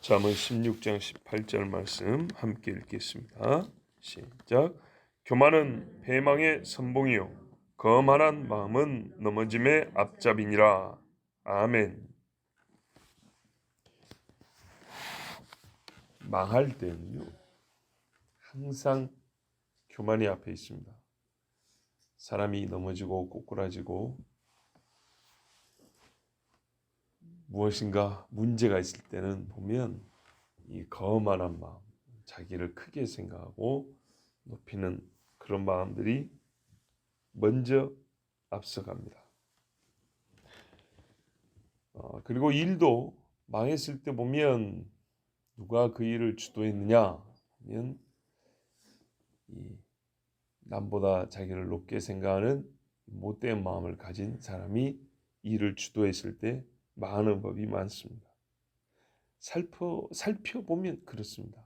잠언 16장 18절 말씀 함께 읽겠습니다. 시작. 교만은 배망의 선봉이요 거만한 마음은 넘어짐의 앞잡이니라. 아멘. 망할 때는요 항상 교만이 앞에 있습니다. 사람이 넘어지고 꼬꾸라지고 무엇인가 문제가 있을 때는 보면 이 거만한 마음, 자기를 크게 생각하고 높이는 그런 마음들이 먼저 앞서갑니다. 그리고 일도 망했을 때 보면 누가 그 일을 주도했느냐 하면 이 남보다 자기를 높게 생각하는 못된 마음을 가진 사람이 일을 주도했을 때 망하는 법이 많습니다. 살펴보면 그렇습니다.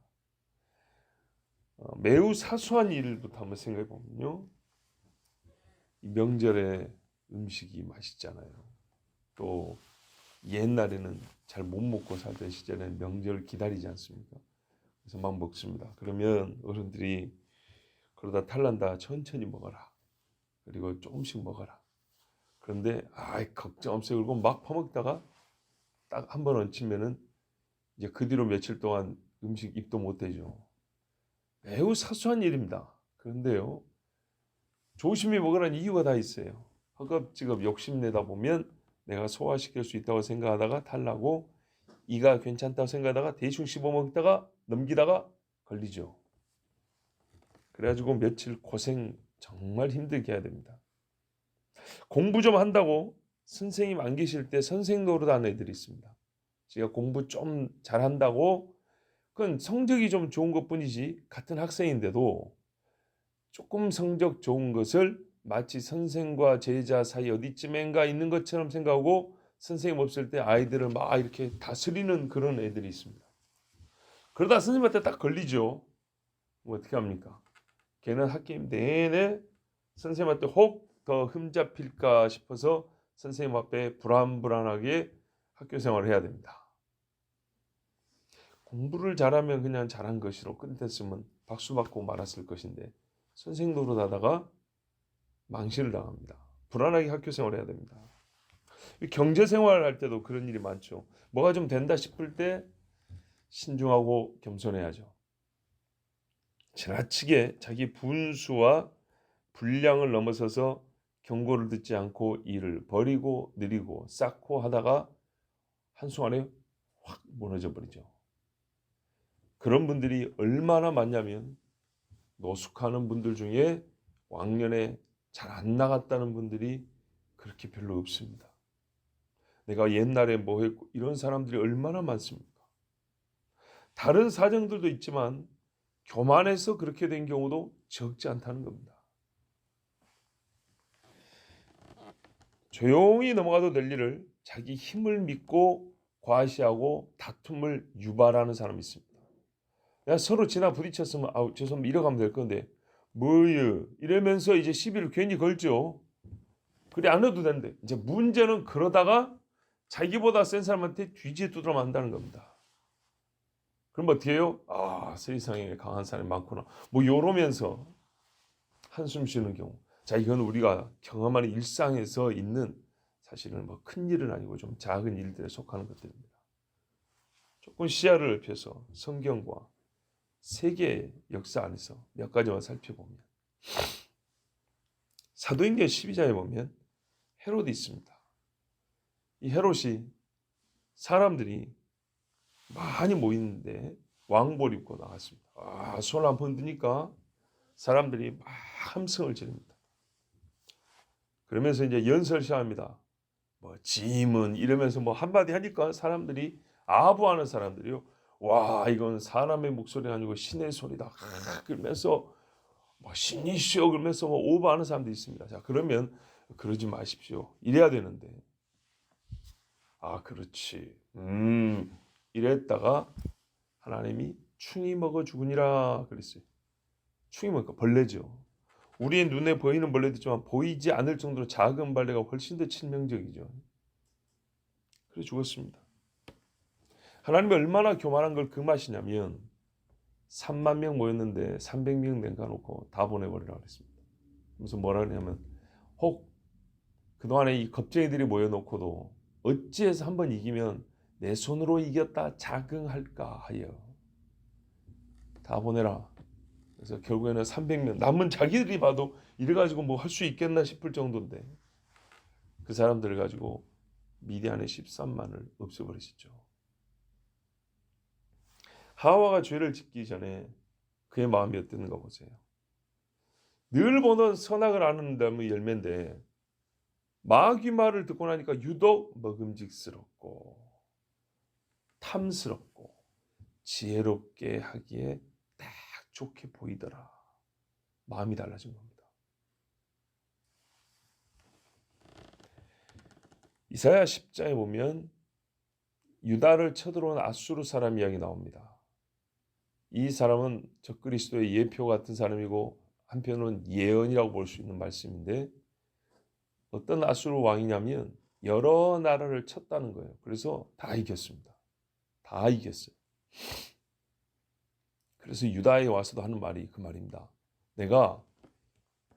매우 사소한 일부터 한번 생각해 보면요. 명절에 음식이 맛있잖아요. 또 옛날에는 잘 못 먹고 살던 시절에는 명절을 기다리지 않습니까? 그래서 막 먹습니다. 그러면 어른들이 그러다 탈난다 천천히 먹어라. 그리고 조금씩 먹어라. 그런데 걱정 없어요. 그리고 막 퍼먹다가 딱 한 번 얹히면은 이제 그 뒤로 며칠 동안 음식 입도 못 대죠. 매우 사소한 일입니다. 그런데요, 조심히 먹으라는 이유가 다 있어요. 허겁지겁 욕심내다 보면 내가 소화시킬 수 있다고 생각하다가 탈나고 이가 괜찮다고 생각하다가 대충 씹어먹다가 넘기다가 걸리죠. 그래가지고 며칠 고생 정말 힘들게 해야 됩니다. 공부 좀 한다고 선생님 안 계실 때 선생 노릇하는 애들이 있습니다. 제가 공부 좀 잘한다고 그건 성적이 좀 좋은 것뿐이지 같은 학생인데도 조금 성적 좋은 것을 마치 선생과 제자 사이 어디쯤엔가 있는 것처럼 생각하고 선생님 없을 때 아이들을 막 이렇게 다스리는 그런 애들이 있습니다. 그러다 선생님한테 딱 걸리죠. 뭐 어떻게 합니까? 걔는 학기 내내 선생님한테 혹 더 흠잡힐까 싶어서 선생님 앞에 불안불안하게 학교 생활을 해야 됩니다. 공부를 잘하면 그냥 잘한 것으로 끝냈으면 박수 받고 말았을 것인데 선생 노릇하다가 망신을 당합니다. 불안하게 학교 생활을 해야 됩니다. 경제 생활을 할 때도 그런 일이 많죠. 뭐가 좀 된다 싶을 때 신중하고 겸손해야죠. 지나치게 자기 분수와 분량을 넘어서서 경고를 듣지 않고 일을 버리고 느리고 쌓고 하다가 한순간에 확 무너져 버리죠. 그런 분들이 얼마나 많냐면 노숙하는 분들 중에 왕년에 잘 안 나갔다는 분들이 그렇게 별로 없습니다. 내가 옛날에 뭐 했고 이런 사람들이 얼마나 많습니까? 다른 사정들도 있지만 교만해서 그렇게 된 경우도 적지 않다는 겁니다. 조용히 넘어가도 될 일을 자기 힘을 믿고 과시하고 다툼을 유발하는 사람이 있습니다. 야, 서로 지나 부딪혔으면 죄송합니다 이러가면 될 건데 뭐유 이러면서 이제 시비를 괜히 걸죠. 그래 안 해도 되는데 이제 문제는 그러다가 자기보다 센 사람한테 뒤지에 두드려 만다는 겁니다. 그럼 어떻게 해요? 세상에 강한 사람이 많구나. 뭐 이러면서 한숨 쉬는 경우. 자, 이건 우리가 경험하는 일상에서 있는 사실은 뭐 큰 일은 아니고 좀 작은 일들에 속하는 것들입니다. 조금 시야를 넓혀서 성경과 세계의 역사 안에서 몇 가지만 살펴보면 사도행전 12장에 보면 헤롯이 있습니다. 이 헤롯이 사람들이 많이 모이는데 왕복 입고 나갔습니다. 손 한 번 드니까 사람들이 막 함성을 지릅니다. 그러면서 이제 연설 시작합니다. 뭐 짐은 이러면서 뭐 한마디 하니까 사람들이 아부하는 사람들이요. 와 이건 사람의 목소리가 아니고 신의 소리다. 그러면서 뭐 신이시여 그러면서 뭐 오버하는 사람들이 있습니다. 자 그러면 그러지 마십시오. 이래야 되는데 그렇지. 이랬다가 하나님이 충이 먹어 죽으니라 그랬어요. 충이 뭐니까 벌레죠. 우리의 눈에 보이는 벌레도 있지만 보이지 않을 정도로 작은 벌레가 훨씬 더 치명적이죠. 그래서 죽었습니다. 하나님이 얼마나 교만한 걸 금하시냐면 3만 명 모였는데 300명 냉가놓고 다 보내버리라고 그랬습니다. 그래서 뭐라 하냐면 혹 그동안에 이 겁쟁이들이 모여놓고도 어찌해서 한번 이기면 내 손으로 이겼다 자긍할까 하여 다 보내라. 그래서 결국에는 300명 남은 자기들이 봐도 이래가지고 뭐 할 수 있겠나 싶을 정도인데 그 사람들을 가지고 미디안의 13만을 없애버리시죠. 하와가 죄를 짓기 전에 그의 마음이 어땠는가 보세요. 늘 보던 선악을 아는 다음의 열매인데 마귀 말을 듣고 나니까 유독 먹음직스럽고 탐스럽고 지혜롭게 하기에 딱 좋게 보이더라. 마음이 달라진 겁니다. 이사야 10장에 보면 유다를 쳐들어온 아수르 사람 이야기 나옵니다. 이 사람은 적그리스도의 예표 같은 사람이고 한편으로는 예언이라고 볼 수 있는 말씀인데 어떤 아수르 왕이냐면 여러 나라를 쳤다는 거예요. 그래서 다 이겼습니다. 다 이겼어요. 그래서 유다에 와서도 하는 말이 그 말입니다. 내가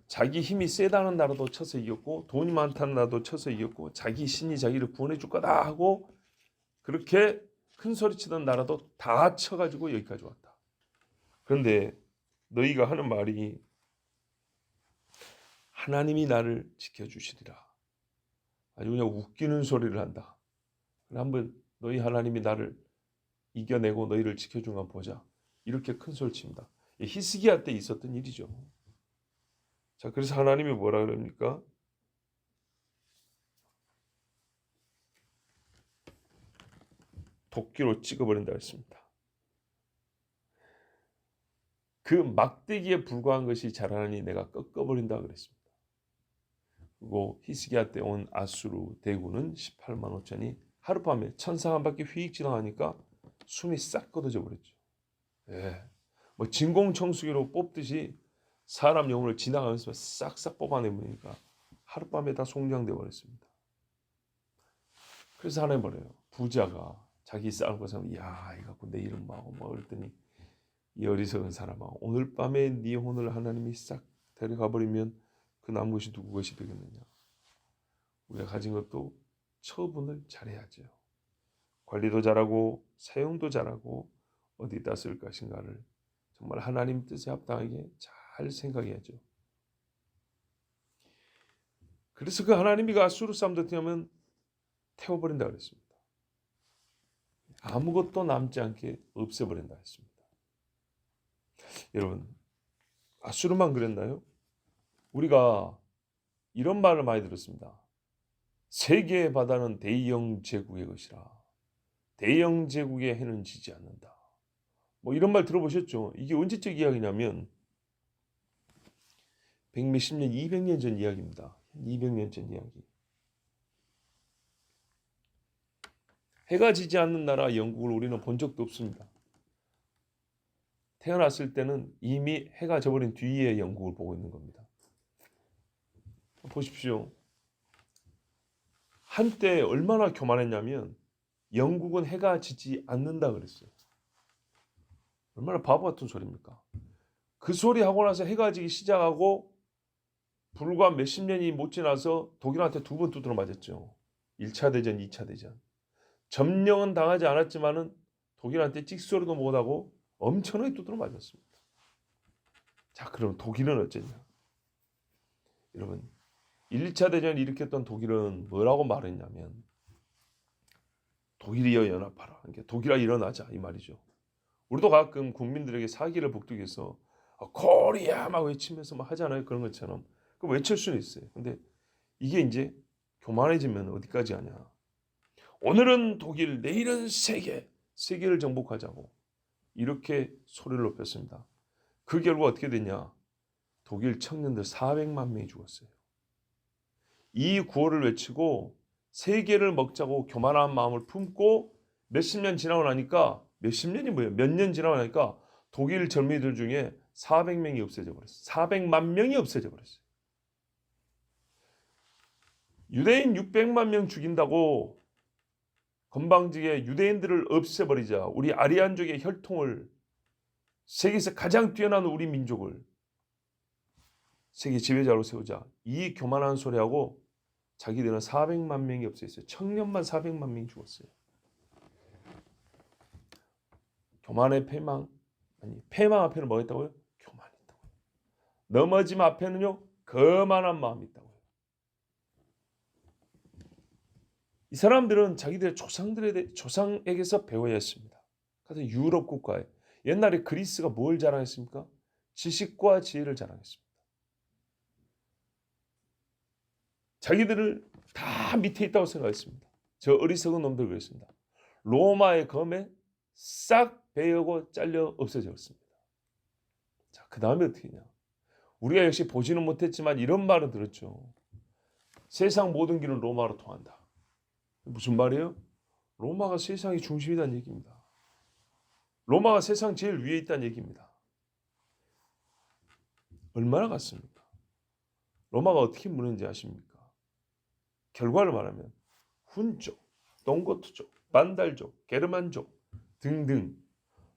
자기 힘이 세다는 나라도 쳐서 이겼고 돈이 많다는 나라도 쳐서 이겼고 자기 신이 자기를 구원해 줄 거다 하고 그렇게 큰 소리치던 나라도 다 쳐가지고 여기까지 왔다. 그런데 너희가 하는 말이 하나님이 나를 지켜주시리라. 아주 그냥 웃기는 소리를 한다. 한번 너희 하나님이 나를 이겨내고 너희를 지켜준 건 보자. 이렇게 큰 소리칩니다. 히스기야 때 있었던 일이죠. 자, 그래서 하나님이 뭐라 그럽니까? 도끼로 찍어버린다 했습니다. 그 막대기에 불과한 것이 자라나니 내가 꺾어버린다 그랬습니다. 그리고 히스기야 때 온 아수르 대군은 18만 5천이 하룻밤에 천상 한 바퀴 휙 지나가니까 숨이 싹 걷어져 버렸죠. 예, 뭐 진공청소기로 뽑듯이 사람 영혼을 지나가면서 싹싹 뽑아내버리니까 하룻밤에 다 송장돼 버렸습니다. 그래서 하나님 뭐래요? 부자가 자기 쌓은 것을 야 이거 갖고 내 이름 뭐 그랬더니 이 어리석은 사람아 오늘 밤에 네 혼을 하나님이 싹 데려가 버리면 그 남은 것이 누구 것이 되겠느냐. 우리가 가진 것도 처분을 잘해야죠. 관리도 잘하고 사용도 잘하고 어디다 쓸 것인가를 정말 하나님 뜻에 합당하게 잘 생각해야죠. 그래서 그 하나님이 아수르 사람들 되면 태워버린다 그랬습니다. 아무것도 남지 않게 없애버린다 했습니다. 여러분 아수르만 그랬나요? 우리가 이런 말을 많이 들었습니다. 세계의 바다는 대영 제국의 것이라 대영 제국의 해는 지지 않는다. 뭐 이런 말 들어보셨죠? 이게 언제적 이야기냐면 100몇십 년, 200년 전 이야기입니다. 200년 전 이야기. 해가 지지 않는 나라 영국을 우리는 본 적도 없습니다. 태어났을 때는 이미 해가 져버린 뒤에 영국을 보고 있는 겁니다. 보십시오. 한때 얼마나 교만했냐면 영국은 해가 지지 않는다 그랬어요. 얼마나 바보 같은 소리입니까? 그 소리 하고 나서 해가 지기 시작하고 불과 몇십 년이 못 지나서 독일한테 2번 두드러 맞았죠. 1차 대전, 2차 대전. 점령은 당하지 않았지만은 독일한테 찍소리도 못하고 엄청나게 두드러 맞았습니다. 자, 그럼 독일은 어쩌냐? 여러분, 1차 대전을 일으켰던 독일은 뭐라고 말했냐면 독일이여 연합하라. 그러니까 독일아 일어나자 이 말이죠. 우리도 가끔 국민들에게 사기를 북돋워서 코리아 막 외치면서 막 하잖아요. 그런 것처럼. 그 외칠 수는 있어요. 근데 이게 이제 교만해지면 어디까지 하냐. 오늘은 독일, 내일은 세계. 세계를 정복하자고. 이렇게 소리를 높였습니다. 그 결과 어떻게 됐냐. 독일 청년들 400만 명이 죽었어요. 이 구호를 외치고 세계를 먹자고 교만한 마음을 품고 몇십 년 지나고 나니까 몇십 년이 뭐예요? 몇 년 지나고 나니까 독일 젊은이들 중에 400명이 없어져 버렸어요. 400만 명이 없어져 버렸어요. 유대인 600만 명 죽인다고 건방지게 유대인들을 없애버리자. 우리 아리안족의 혈통을, 세계에서 가장 뛰어난 우리 민족을 세계 지배자로 세우자. 이 교만한 소리하고 자기들은 400만 명이 없어졌어요. 청년만 400만 명이 죽었어요. 교만의 패망, 패망 앞에는 뭐가 있다고요? 교만이 있다고요. 넘어짐 앞에는요, 거만한 마음이 있다고요. 이 사람들은 자기들의 조상에게서 배워야 했습니다. 그래서 유럽 국가에 옛날에 그리스가 뭘 자랑했습니까? 지식과 지혜를 자랑했습니다. 자기들을 다 밑에 있다고 생각했습니다. 저 어리석은 놈들 그랬습니다. 로마의 검에 싹 베어고 잘려 없어졌습니다. 자, 그 다음에 어떻게 했냐? 우리가 역시 보지는 못했지만 이런 말은 들었죠. 세상 모든 길은 로마로 통한다. 무슨 말이에요? 로마가 세상의 중심이라는 얘기입니다. 로마가 세상 제일 위에 있다는 얘기입니다. 얼마나 같습니까? 로마가 어떻게 무너진지 아십니까? 결과를 말하면 훈족, 동고트족, 반달족, 게르만족 등등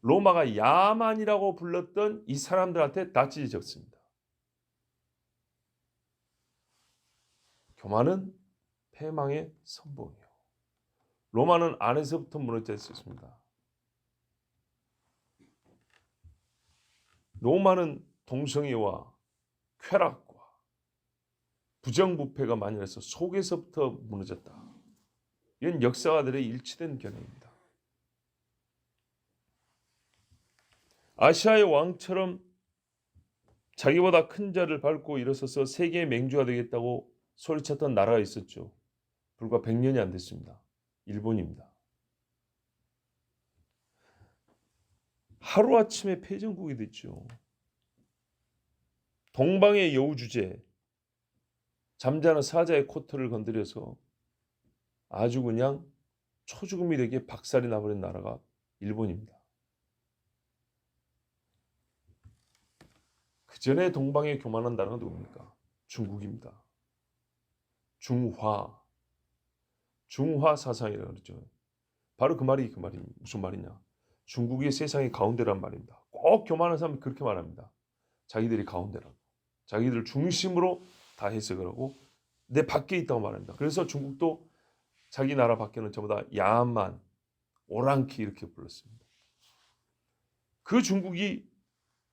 로마가 야만이라고 불렀던 이 사람들한테 다 찢어졌습니다. 교만은 패망의 선봉이에요. 로마는 안에서부터 무너졌습니다. 로마는 동성애와 쾌락과 부정부패가 만연해서 속에서부터 무너졌다. 이건 역사가들의 일치된 견해입니다. 아시아의 왕처럼 자기보다 큰 자를 밟고 일어서서 세계의 맹주가 되겠다고 소리쳤던 나라가 있었죠. 불과 100년이 안 됐습니다. 일본입니다. 하루아침에 패전국이 됐죠. 동방의 여우 주제, 잠자는 사자의 코털을 건드려서 아주 그냥 초죽음이 되게 박살이 나버린 나라가 일본입니다. 그 전에 동방에 교만한 나라가 누굽니까? 중국입니다. 중화 사상이라고 그러죠. 바로 그 말이 무슨 말이냐? 중국이 세상의 가운데란 말입니다. 꼭 교만한 사람이 그렇게 말합니다. 자기들이 가운데라고. 자기들 중심으로 다 해석을 하고 내 밖에 있다고 말합니다. 그래서 중국도 자기 나라 밖에는 전부 다 야만, 오랑키 이렇게 불렀습니다. 그 중국이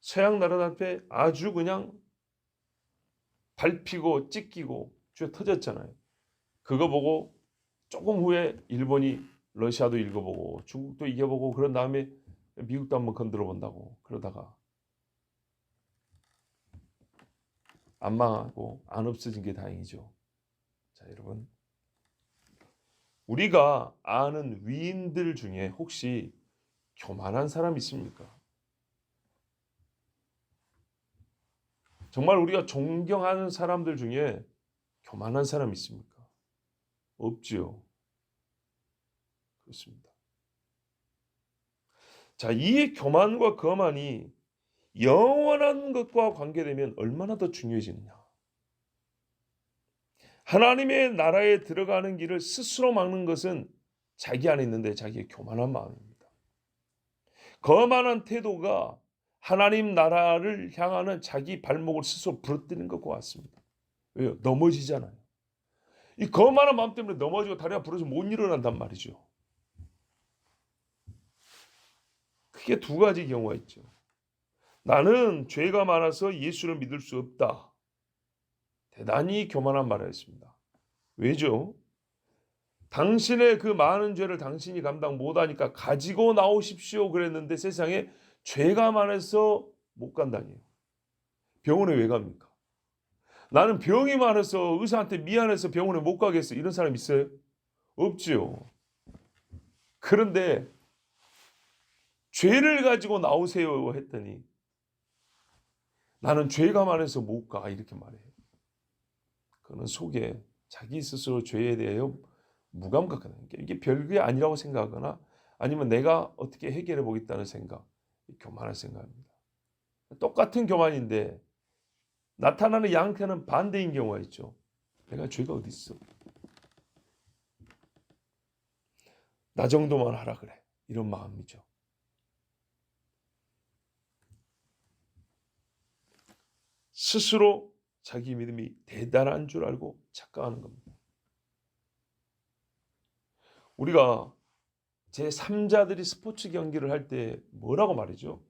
서양 나라한테 아주 그냥 밟히고 찢기고 쥐어 터졌잖아요. 그거 보고 조금 후에 일본이 러시아도 읽어보고 중국도 이겨보고 그런 다음에 미국도 한번 건드려 본다고 그러다가 안 망하고 안 없어진 게 다행이죠. 자, 여러분, 우리가 아는 위인들 중에 혹시 교만한 사람 있습니까? 정말 우리가 존경하는 사람들 중에 교만한 사람 있습니까? 없지요. 그렇습니다. 자, 이 교만과 거만이 영원한 것과 관계되면 얼마나 더 중요해지느냐. 하나님의 나라에 들어가는 길을 스스로 막는 것은 자기 안에 있는데 자기의 교만한 마음입니다. 거만한 태도가 하나님 나라를 향하는 자기 발목을 스스로 부러뜨리는 것과 같습니다. 왜요? 넘어지잖아요. 이 거만한 마음 때문에 넘어지고 다리가 부러져 못 일어난단 말이죠. 크게 두 가지 경우가 있죠. 나는 죄가 많아서 예수를 믿을 수 없다. 대단히 교만한 말을 했습니다. 왜죠? 당신의 그 많은 죄를 당신이 감당 못하니까 가지고 나오십시오 그랬는데 세상에 죄가 많아서 못 간다니요. 병원에 왜 갑니까? 나는 병이 많아서 의사한테 미안해서 병원에 못 가겠어. 이런 사람 있어요? 없지요. 그런데 죄를 가지고 나오세요 했더니 나는 죄가 많아서 못 가. 이렇게 말해요. 그는 속에 자기 스스로 죄에 대하여 무감각하는 게 이게 별게 아니라고 생각하거나 아니면 내가 어떻게 해결해 보겠다는 생각, 교만한 생각입니다. 똑같은 교만인데 나타나는 양태는 반대인 경우가 있죠. 내가 죄가 어디 있어? 나 정도만 하라 그래. 이런 마음이죠. 스스로 자기 믿음이 대단한 줄 알고 착각하는 겁니다. 우리가 제3자들이 스포츠 경기를 할 때 뭐라고 말이죠?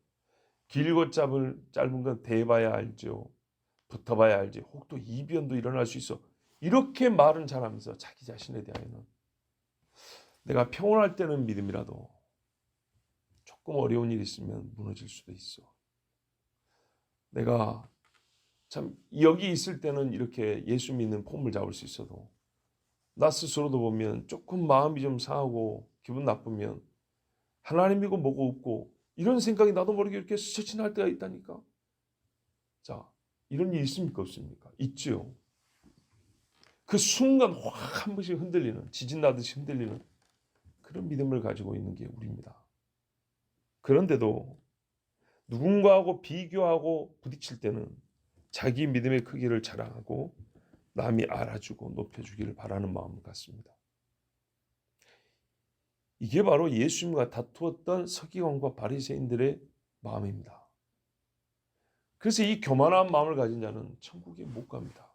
길고 짧은 건 대봐야 알죠. 붙어봐야 알지. 혹도 이변도 일어날 수 있어. 이렇게 말은 잘하면서 자기 자신에 대하여는 내가 평온할 때는 믿음이라도 조금 어려운 일이 있으면 무너질 수도 있어. 내가 참 여기 있을 때는 이렇게 예수 믿는 폼을 잡을 수 있어도 나 스스로도 보면 조금 마음이 좀 상하고 기분 나쁘면 하나님이고 뭐고 없고 이런 생각이 나도 모르게 이렇게 스쳐 지날 때가 있다니까. 자, 이런 일 있습니까 없습니까? 있죠. 그 순간 확 한 번씩 흔들리는, 지진 나듯이 흔들리는 그런 믿음을 가지고 있는 게 우리입니다. 그런데도 누군가하고 비교하고 부딪힐 때는 자기 믿음의 크기를 자랑하고 남이 알아주고 높여주기를 바라는 마음 같습니다. 이게 바로 예수님과 다투었던 서기관과 바리새인들의 마음입니다. 그래서 이 교만한 마음을 가진 자는 천국에 못 갑니다.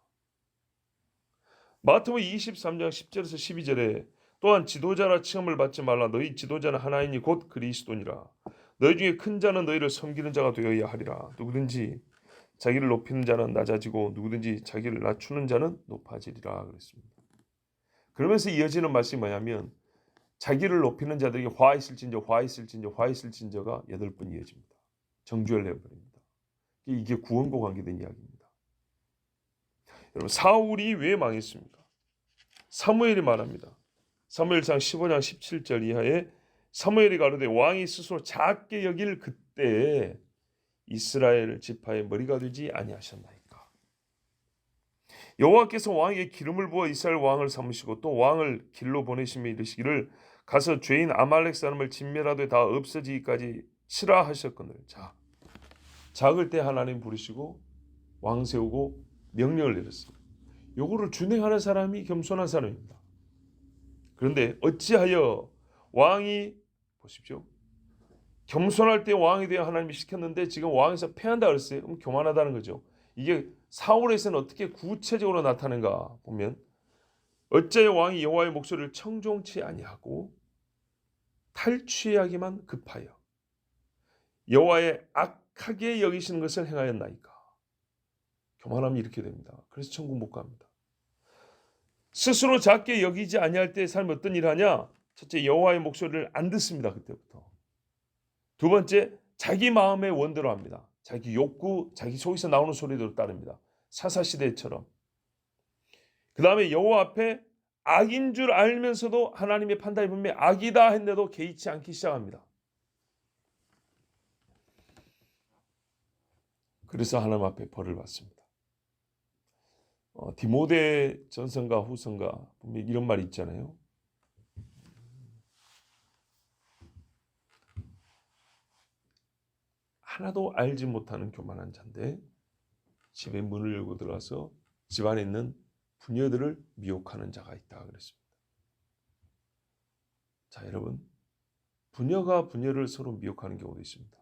마태복음 23장 10절에서 12절에 또한 지도자라 칭함을 받지 말라. 너희 지도자는 하나이니 곧 그리스도니라. 너희 중에 큰 자는 너희를 섬기는 자가 되어야 하리라. 누구든지 자기를 높이는 자는 낮아지고 누구든지 자기를 낮추는 자는 높아지리라 그랬습니다. 그러면서 이어지는 말씀이 뭐냐면 자기를 높이는 자들에게 화 있을진저 화 있을진저 화 있을진저가 8번 이어집니다. 정죄를 해버립니다. 이게 구원과 관계된 이야기입니다. 여러분 사울이 왜 망했습니까? 사무엘이 말합니다. 사무엘상 15장 17절 이하에 사무엘이 가로되 왕이 스스로 작게 여길 그때에 이스라엘 지파의 머리가 되지 아니하셨나이까. 여호와께서 왕에게 기름을 부어 이스라엘 왕을 삼으시고 또 왕을 길로 보내시며 이르시기를 가서 죄인 아말렉 사람을 진멸하되 다 없어지기까지 치라 하셨거늘. 자, 작을 때 하나님 부르시고 왕 세우고 명령을 내렸어요. 요거를 준행하는 사람이 겸손한 사람입니다. 그런데 어찌하여 왕이 보십시오. 겸손할 때 왕에 대해 하나님이 시켰는데 지금 왕에서 패한다 그랬어요. 그럼 교만하다는 거죠. 이게 사울에서는 어떻게 구체적으로 나타나는가 보면 어찌하여 왕이 여호와의 목소리를 청종치 아니하고 탈취하기만 급하여 여호와의 악하게 여기시는 것을 행하였나이까. 교만하면 이렇게 됩니다. 그래서 천국 못 갑니다. 스스로 작게 여기지 아니할 때 삶 어떤 일을 하냐? 첫째, 여호와의 목소리를 안 듣습니다. 그때부터. 두 번째, 자기 마음의 원대로 합니다. 자기 욕구, 자기 속에서 나오는 소리대로 따릅니다. 사사시대처럼. 그 다음에 여호와 앞에 악인 줄 알면서도 하나님의 판단이 분명히 악이다 했는데도 개의치 않기 시작합니다. 그래서 하나님 앞에 벌을 받습니다. 디모데 전서인가 후서인가 분명히 이런 말이 있잖아요. 하나도 알지 못하는 교만한 자인데 집에 문을 열고 들어와서 집안에 있는 부녀들을 미혹하는 자가 있다 그랬습니다. 자, 여러분, 부녀가 부녀를 서로 미혹하는 경우도 있습니다.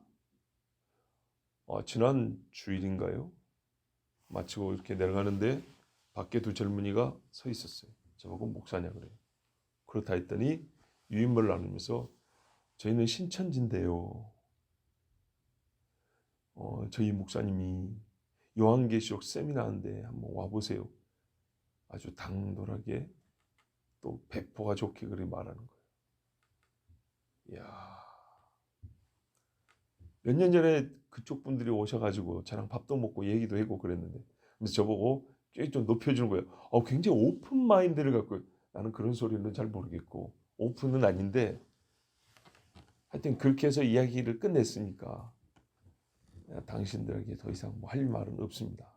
지난 주일인가요? 마치고 이렇게 내려가는데 밖에 두 젊은이가 서 있었어요. 저보고 목사냐 그래요. 그렇다 했더니 유인물을 나누면서 저희는 신천지인데요. 저희 목사님이 요한계시록 세미나인데 한번 와보세요. 아주 당돌하게 또 배포가 좋게 그렇게 말하는 거예요. 이야, 몇 년 전에 그쪽 분들이 오셔가지고 저랑 밥도 먹고 얘기도 하고 그랬는데, 그래서 저보고 꽤 좀 높여주는 거예요. 굉장히 오픈 마인드를 갖고, 나는 그런 소리는 잘 모르겠고 오픈은 아닌데 하여튼 그렇게 해서 이야기를 끝냈으니까 당신들에게 더 이상 뭐 할 말은 없습니다.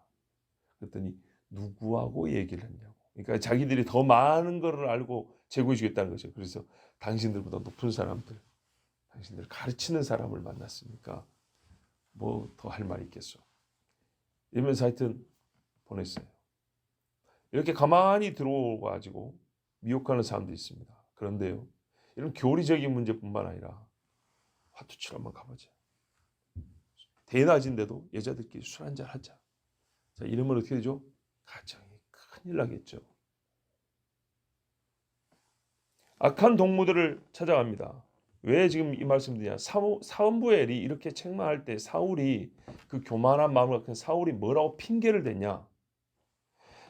그랬더니 누구하고 얘기를 했냐고. 그러니까 자기들이 더 많은 거를 알고 제공해 주겠다는 거죠. 그래서 당신들보다 높은 사람들, 당신들 가르치는 사람을 만났으니까 뭐 더 할 말이 있겠어. 이러면서 하여튼 보냈어요. 이렇게 가만히 들어와가지고 미혹하는 사람도 있습니다. 그런데요, 이런 교리적인 문제뿐만 아니라 화투치러 한번 가보자. 대낮인데도 여자들끼리 술 한잔 하자. 자, 이러면 어떻게 되죠? 가정이 큰일 나겠죠. 악한 동무들을 찾아갑니다. 왜 지금 이 말씀 드리냐? 사원부엘이 이렇게 책망할 때 사울이 그 교만한 마음을 갖은 사울이 뭐라고 핑계를 댔냐?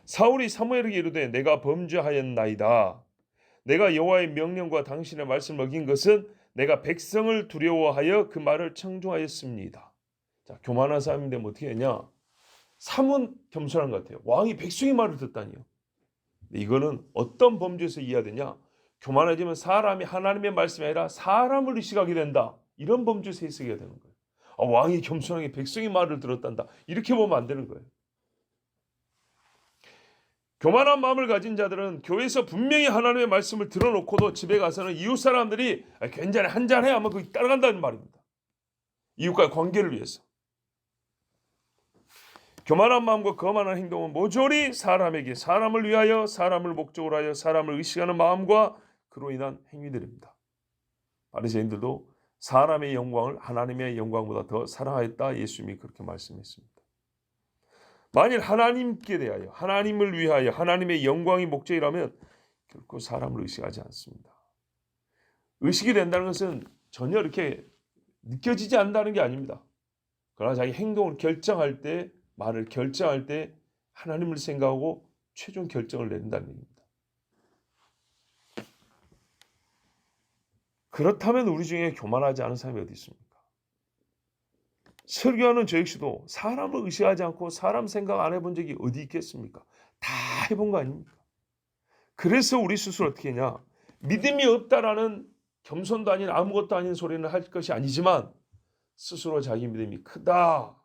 사울이 사무엘에게 이르되 내가 범죄하였나이다. 내가 여호와의 명령과 당신의 말씀을 어긴 것은 내가 백성을 두려워하여 그 말을 청종하였습니다. 자, 교만한 사람인데 뭐 어떻게 했냐? 사문 겸손한 것 같아요. 왕이 백성의 말을 듣다니요. 이거는 어떤 범죄에서 이해되냐? 교만해지면 사람이 하나님의 말씀이 아니라 사람을 의식하게 된다. 이런 범죄에서 해석해야 되는 거예요. 왕이 겸손하게 백성의 말을 들었단다. 이렇게 보면 안 되는 거예요. 교만한 마음을 가진 자들은 교회에서 분명히 하나님의 말씀을 들어놓고도 집에 가서는 이웃 사람들이 괜찮아 한잔해 하면 거기 따라간다는 말입니다. 이웃과의 관계를 위해서. 교만한 마음과 거만한 행동은 모조리 사람에게 사람을 위하여 사람을 목적으로 하여 사람을 의식하는 마음과 그로 인한 행위들입니다. 바리새인들도 사람의 영광을 하나님의 영광보다 더 사랑하였다. 예수님이 그렇게 말씀했습니다. 만일 하나님께 대하여 하나님을 위하여 하나님의 영광이 목적이라면 결코 사람을 의식하지 않습니다. 의식이 된다는 것은 전혀 이렇게 느껴지지 않는다는 게 아닙니다. 그러나 자기 행동을 결정할 때 말을 결정할 때 하나님을 생각하고 최종 결정을 내린다는 얘기입니다. 그렇다면 우리 중에 교만하지 않은 사람이 어디 있습니까? 설교하는 저 역시도 사람을 의식하지 않고 사람 생각 안 해본 적이 어디 있겠습니까? 다 해본 거 아닙니까? 그래서 우리 스스로 어떻게 했냐? 믿음이 없다라는 겸손도 아닌 아무것도 아닌 소리는 할 것이 아니지만 스스로 자기 믿음이 크다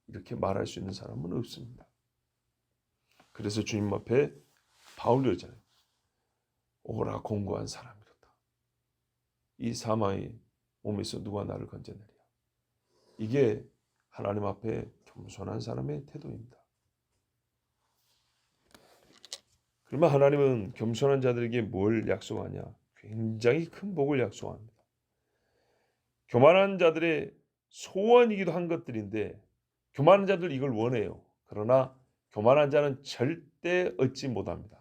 이렇게 말할 수 있는 사람은 없습니다. 그래서 주님 앞에 바울이 그러잖아요. 오라 공고한 사람이로다. 이 사망의 몸에서 누가 나를 건져내리랴. 이게 하나님 앞에 겸손한 사람의 태도입니다. 그러면 하나님은 겸손한 자들에게 뭘 약속하냐? 굉장히 큰 복을 약속합니다. 교만한 자들의 소원이기도 한 것들인데 교만한 자들 이걸 원해요. 그러나 교만한 자는 절대 얻지 못합니다.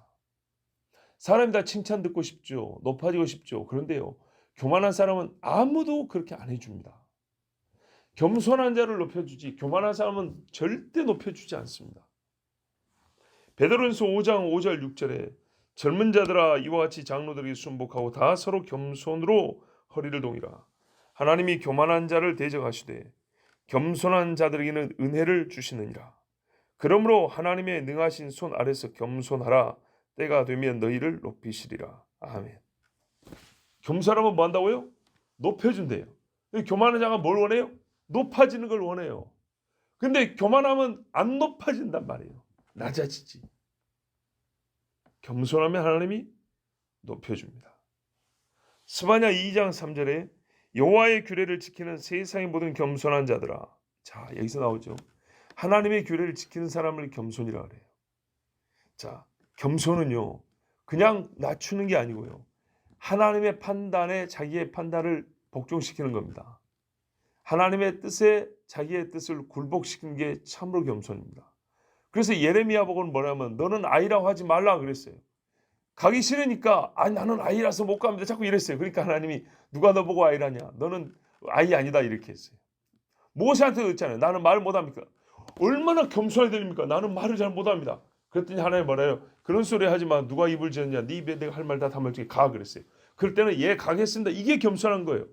사람이 다 칭찬 듣고 싶죠. 높아지고 싶죠. 그런데요. 교만한 사람은 아무도 그렇게 안 해줍니다. 겸손한 자를 높여주지 교만한 사람은 절대 높여주지 않습니다. 베드로전서 5장 5절 6절에 젊은 자들아 이와 같이 장로들에게 순복하고 다 서로 겸손으로 허리를 동이라. 하나님이 교만한 자를 대적하시되 겸손한 자들에게는 은혜를 주시느니라. 그러므로 하나님의 능하신 손 아래서 겸손하라. 때가 되면 너희를 높이시리라. 아멘. 겸손하면 뭐 한다고요? 높여준대요. 교만한 자가 뭘 원해요? 높아지는 걸 원해요. 근데 교만하면 안 높아진단 말이에요. 낮아지지. 겸손하면 하나님이 높여줍니다. 스바냐 2장 3절에 여호와의 규례를 지키는 세상의 모든 겸손한 자들아. 자, 여기서 나오죠. 하나님의 규례를 지키는 사람을 겸손이라 그래요. 자, 겸손은요. 그냥 낮추는 게 아니고요. 하나님의 판단에 자기의 판단을 복종시키는 겁니다. 하나님의 뜻에 자기의 뜻을 굴복시키는 게 참으로 겸손입니다. 그래서 예레미야 보고는 뭐냐면 너는 아이라고 하지 말라 그랬어요. 가기 싫으니까 나는 아이라서 못 갑니다. 자꾸 이랬어요. 그러니까 하나님이 누가 너 보고 아이라냐. 너는 아이 아니다 이렇게 했어요. 모세한테도 그랬잖아요. 나는 말을 못합니까? 얼마나 겸손해야 됩니까? 나는 말을 잘 못합니다. 그랬더니 하나님이 뭐래요? 그런 소리 하지 마. 누가 입을 지었냐. 네 입에 내가 할 말 다 담을 적에 가 그랬어요. 그럴 때는 가겠습니다. 이게 겸손한 거예요.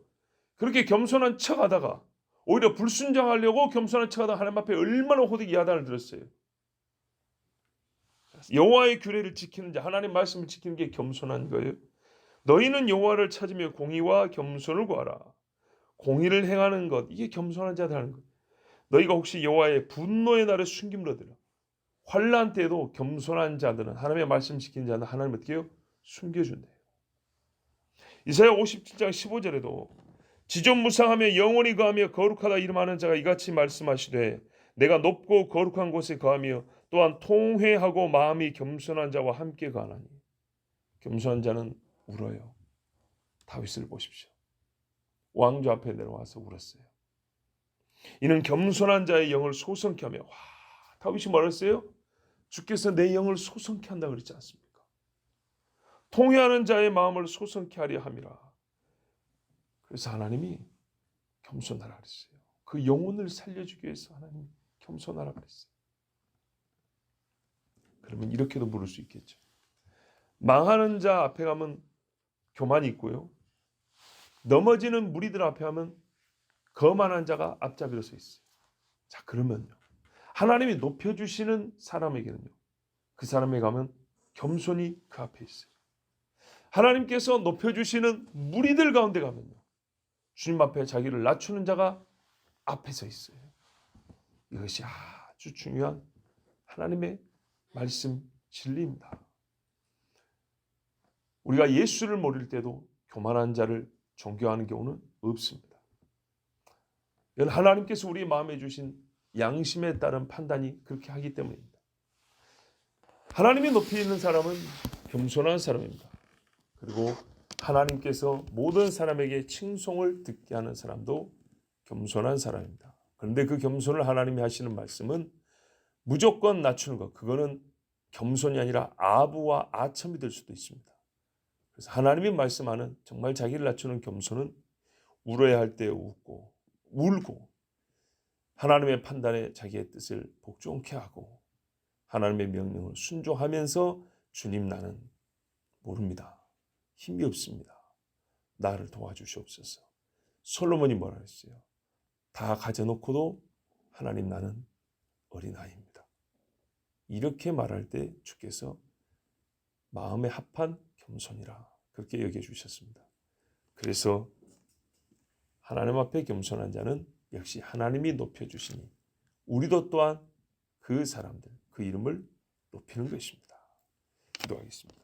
그렇게 겸손한 척하다가 오히려 불순종하려고 겸손한 척하다가 하나님 앞에 얼마나 호되게 야단을 들었어요. 여호와의 규례를 지키는 자, 하나님 말씀을 지키는 게 겸손한 거예요. 너희는 여호와를 찾으며 공의와 겸손을 구하라. 공의를 행하는 것, 이게 겸손한 자들 하는 것. 너희가 혹시 여호와의 분노의 날에 숨김을 얻으라. 환난 때에도 겸손한 자들은 하나님의 말씀 지키는 자는 하나님 어떻게 해요? 숨겨준대요. 이사야 57장 15절에도 지존무상하며 영원히 거하며 거룩하다 이름하는 자가 이같이 말씀하시되 내가 높고 거룩한 곳에 거하며 또한 통회하고 마음이 겸손한 자와 함께 거하나니. 겸손한 자는 울어요. 다윗을 보십시오. 왕좌 앞에 내려와서 울었어요. 이는 겸손한 자의 영을 소성케 하며, 다윗이 뭐라 했어요? 주께서 내 영을 소성케 한다 그랬지 않습니까? 통회하는 자의 마음을 소성케 하려 함이라. 그래서 하나님이 겸손하라 그랬어요. 그 영혼을 살려주기 위해서 하나님이 겸손하라 그랬어요. 그러면 이렇게도 물을 수 있겠죠. 망하는 자 앞에 가면 교만이 있고요. 넘어지는 무리들 앞에 하면 거만한 자가 앞잡이로 서 있어요. 자, 그러면요. 하나님이 높여주시는 사람에게는요. 그 사람에 가면 겸손이 그 앞에 있어요. 하나님께서 높여주시는 무리들 가운데 가면요. 주님 앞에 자기를 낮추는 자가 앞에 서 있어요. 이것이 아주 중요한 하나님의 말씀 진리입니다. 우리가 예수를 모를 때도 교만한 자를 존경하는 경우는 없습니다. 이건 하나님께서 우리 마음에 주신 양심에 따른 판단이 그렇게 하기 때문입니다. 하나님이 높이 있는 사람은 겸손한 사람입니다. 그리고 하나님께서 모든 사람에게 칭송을 듣게 하는 사람도 겸손한 사람입니다. 그런데 그 겸손을 하나님이 하시는 말씀은 무조건 낮추는 것, 그거는 겸손이 아니라 아부와 아첨이 될 수도 있습니다. 그래서 하나님이 말씀하는 정말 자기를 낮추는 겸손은 울어야 할 때 웃고 울고 하나님의 판단에 자기의 뜻을 복종케 하고 하나님의 명령을 순종하면서 주님 나는 모릅니다. 힘이 없습니다. 나를 도와주시옵소서. 솔로몬이 뭐라 했어요? 다 가져놓고도 하나님 나는 어린아이입니다. 이렇게 말할 때 주께서 마음에 합한 겸손이라 그렇게 여겨주셨습니다. 그래서 하나님 앞에 겸손한 자는 역시 하나님이 높여주시니 우리도 또한 그 사람들, 그 이름을 높이는 것입니다. 기도하겠습니다.